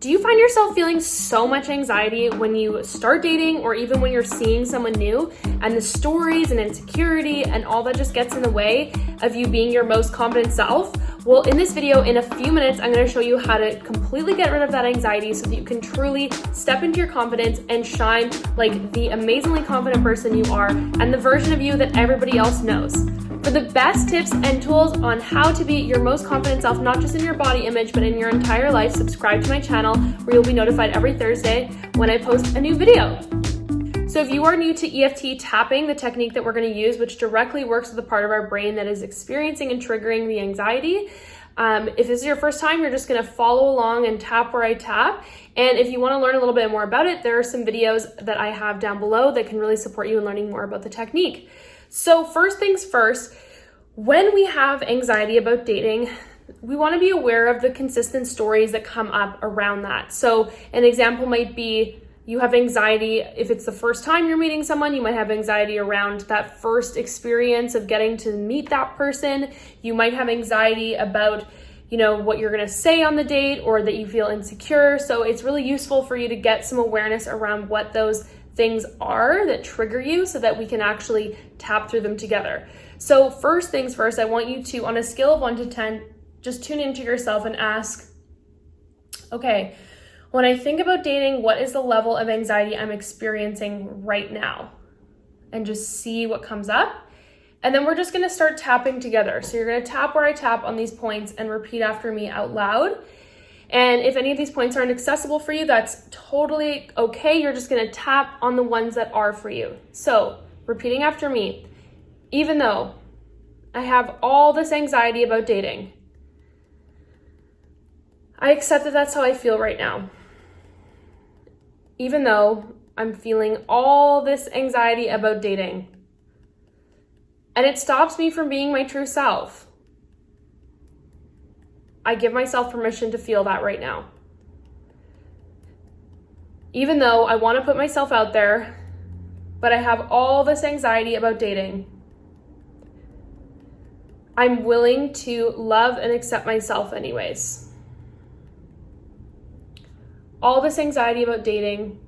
Do you find yourself feeling so much anxiety when you start dating or even when you're seeing someone new, and the stories and insecurity and all that just gets in the way of you being your most confident self? Well, in this video, in a few minutes, I'm going to show you how to completely get rid of that anxiety so that you can truly step into your confidence and shine like the amazingly confident person you are and the version of you that everybody else knows. For the best tips and tools on how to be your most confident self, not just in your body image, but in your entire life, subscribe to my channel where you'll be notified every Thursday when I post a new video. So if you are new to EFT tapping, the technique that we're going to use, which directly works with the part of our brain that is experiencing and triggering the anxiety, if this is your first time, you're just going to follow along and tap where I tap. And if you want to learn a little bit more about it, there are some videos that I have down below that can really support you in learning more about the technique. So first things first, when we have anxiety about dating, we want to be aware of the consistent stories that come up around that. So an example might be you have anxiety if it's the first time you're meeting someone. You might have anxiety around that first experience of getting to meet that person. You might have anxiety about, what you're going to say on the date, or that you feel insecure. So it's really useful for you to get some awareness around what those things are that trigger you so that we can actually tap through them together. So first things first, I want you to, on a scale of 1 to 10, just tune into yourself and ask, okay, when I think about dating, what is the level of anxiety I'm experiencing right now? And just see what comes up. And then we're just gonna start tapping together. So you're gonna tap where I tap on these points and repeat after me out loud. And if any of these points aren't accessible for you, that's totally okay. You're just gonna tap on the ones that are for you. So repeating after me, even though I have all this anxiety about dating, I accept that that's how I feel right now. Even though I'm feeling all this anxiety about dating, and it stops me from being my true self, I give myself permission to feel that right now. Even though I want to put myself out there, but I have all this anxiety about dating, I'm willing to love and accept myself anyways. All this anxiety about dating,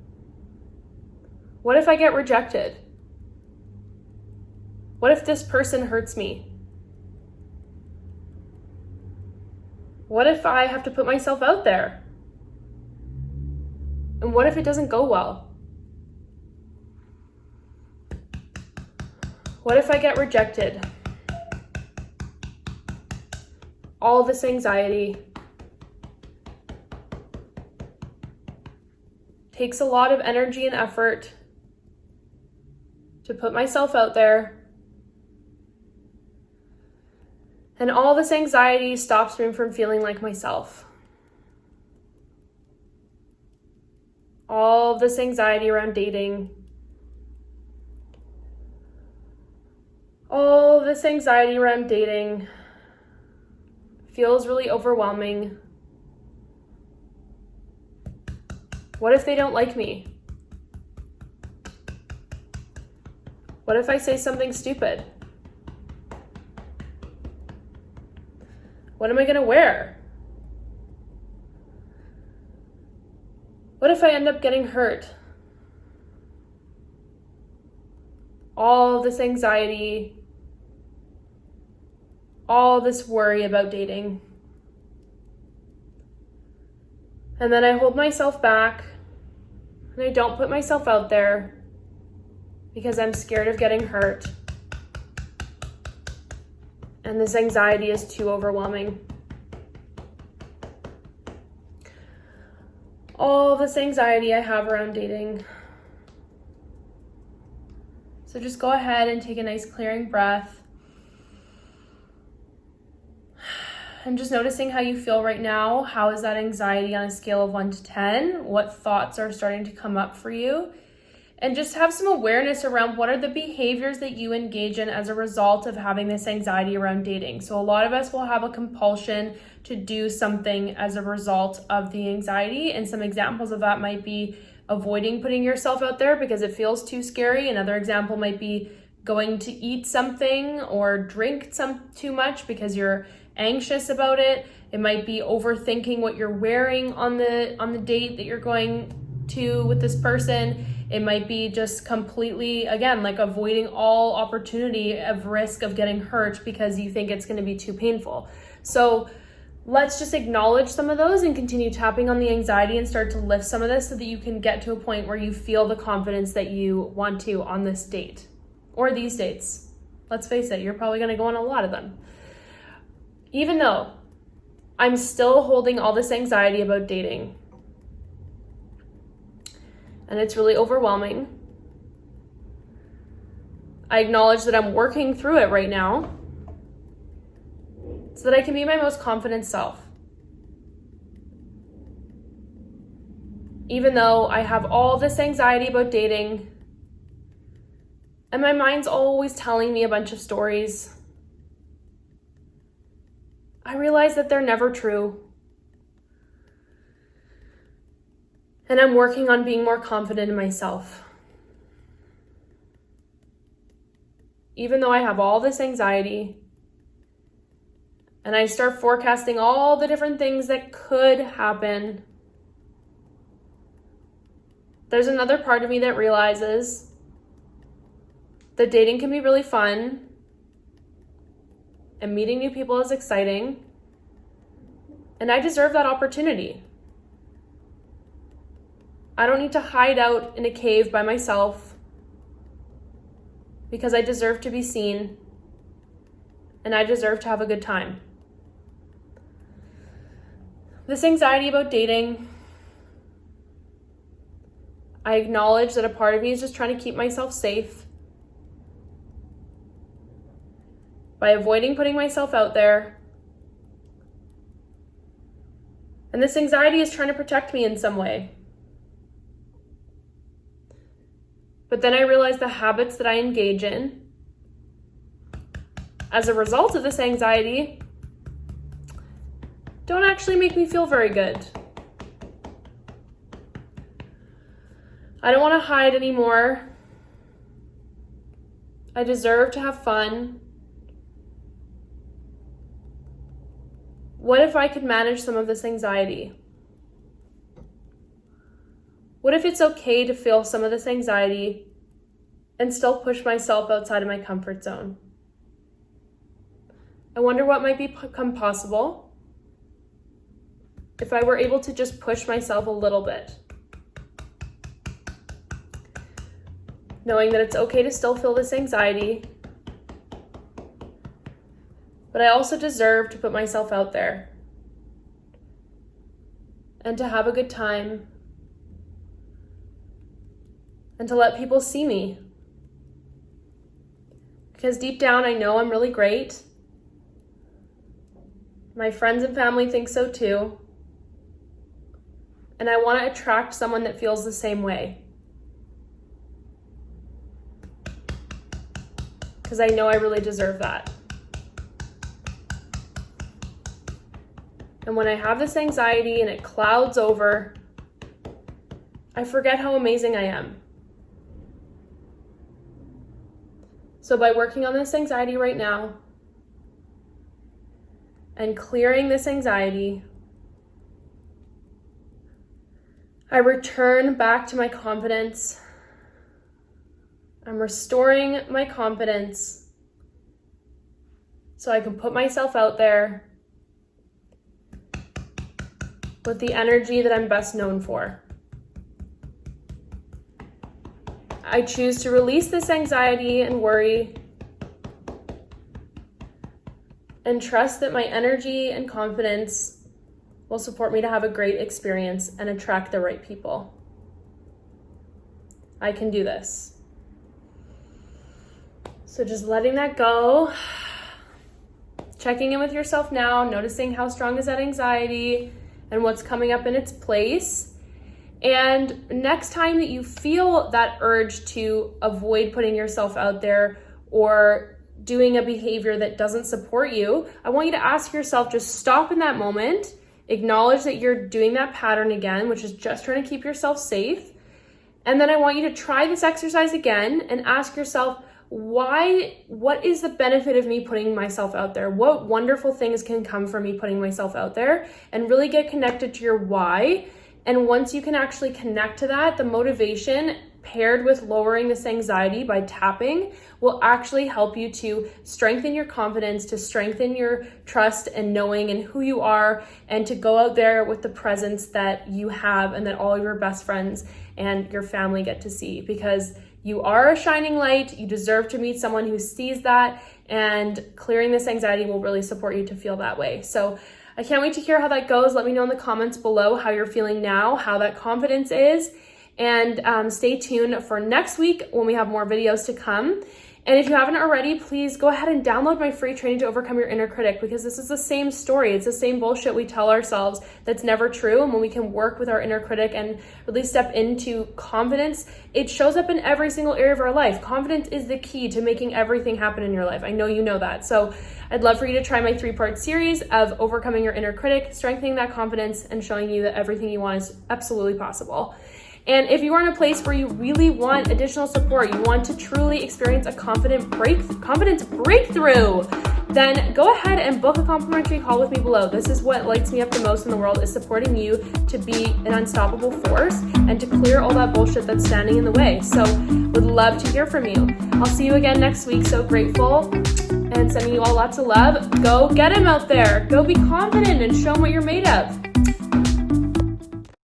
what if I get rejected? What if this person hurts me? What if I have to put myself out there? And what if it doesn't go well? What if I get rejected? All this anxiety takes a lot of energy and effort to put myself out there. And all this anxiety stops me from feeling like myself. All this anxiety around dating. All this anxiety around dating feels really overwhelming. What if they don't like me? What if I say something stupid? What am I gonna wear? What if I end up getting hurt? All this anxiety, all this worry about dating. And then I hold myself back and I don't put myself out there because I'm scared of getting hurt. And this anxiety is too overwhelming. All this anxiety I have around dating. So just go ahead and take a nice clearing breath. I'm just noticing how you feel right now. How is that anxiety on a scale of 1 to 10? What thoughts are starting to come up for you? And just have some awareness around what are the behaviors that you engage in as a result of having this anxiety around dating. So a lot of us will have a compulsion to do something as a result of the anxiety. And some examples of that might be avoiding putting yourself out there because it feels too scary. Another example might be going to eat something or drink too much because you're anxious about it. It might be overthinking what you're wearing on the date that you're going to with this person. It might be just completely, again, like avoiding all opportunity of risk of getting hurt because you think it's going to be too painful. So let's just acknowledge some of those and continue tapping on the anxiety and start to lift some of this so that you can get to a point where you feel the confidence that you want to on this date or these dates. Let's face it, you're probably going to go on a lot of them. Even though I'm still holding all this anxiety about dating, and it's really overwhelming, I acknowledge that I'm working through it right now so that I can be my most confident self. Even though I have all this anxiety about dating, and my mind's always telling me a bunch of stories, I realize that they're never true. And I'm working on being more confident in myself. Even though I have all this anxiety, and I start forecasting all the different things that could happen, there's another part of me that realizes that dating can be really fun and meeting new people is exciting, and I deserve that opportunity. I don't need to hide out in a cave by myself because I deserve to be seen and I deserve to have a good time. This anxiety about dating, I acknowledge that a part of me is just trying to keep myself safe by avoiding putting myself out there. And this anxiety is trying to protect me in some way. But then I realize the habits that I engage in as a result of this anxiety don't actually make me feel very good. I don't want to hide anymore. I deserve to have fun. What if I could manage some of this anxiety? What if it's okay to feel some of this anxiety and still push myself outside of my comfort zone? I wonder what might become possible if I were able to just push myself a little bit. Knowing that it's okay to still feel this anxiety, but I also deserve to put myself out there and to have a good time and to let people see me. Because deep down, I know I'm really great. My friends and family think so too. And I want to attract someone that feels the same way. Because I know I really deserve that. And when I have this anxiety and it clouds over, I forget how amazing I am. So by working on this anxiety right now and clearing this anxiety, I return back to my confidence. I'm restoring my confidence so I can put myself out there with the energy that I'm best known for. I choose to release this anxiety and worry and trust that my energy and confidence will support me to have a great experience and attract the right people. I can do this. So just letting that go, checking in with yourself now, noticing how strong is that anxiety and what's coming up in its place. And next time that you feel that urge to avoid putting yourself out there or doing a behavior that doesn't support you, I want you to ask yourself, just stop in that moment, acknowledge that you're doing that pattern again, which is just trying to keep yourself safe. And then I want you to try this exercise again and ask yourself, what is the benefit of me putting myself out there? What wonderful things can come from me putting myself out there? And really get connected to your why. And once you can actually connect to that, the motivation paired with lowering this anxiety by tapping will actually help you to strengthen your confidence, to strengthen your trust and knowing in who you are, and to go out there with the presence that you have and that all of your best friends and your family get to see, because you are a shining light. You deserve to meet someone who sees that, and clearing this anxiety will really support you to feel that way. So I can't wait to hear how that goes. Let me know in the comments below how you're feeling now, how that confidence is, and stay tuned for next week when we have more videos to come. And if you haven't already, please go ahead and download my free training to overcome your inner critic, because this is the same story. It's the same bullshit we tell ourselves that's never true. And when we can work with our inner critic and really step into confidence, it shows up in every single area of our life. Confidence is the key to making everything happen in your life. I know you know that. So I'd love for you to try my 3-part series of overcoming your inner critic, strengthening that confidence, and showing you that everything you want is absolutely possible. And if you are in a place where you really want additional support, you want to truly experience a confidence breakthrough, then go ahead and book a complimentary call with me below. This is what lights me up the most in the world, is supporting you to be an unstoppable force and to clear all that bullshit that's standing in the way. So would love to hear from you. I'll see you again next week. So grateful and sending you all lots of love. Go get him out there. Go be confident and show him what you're made of.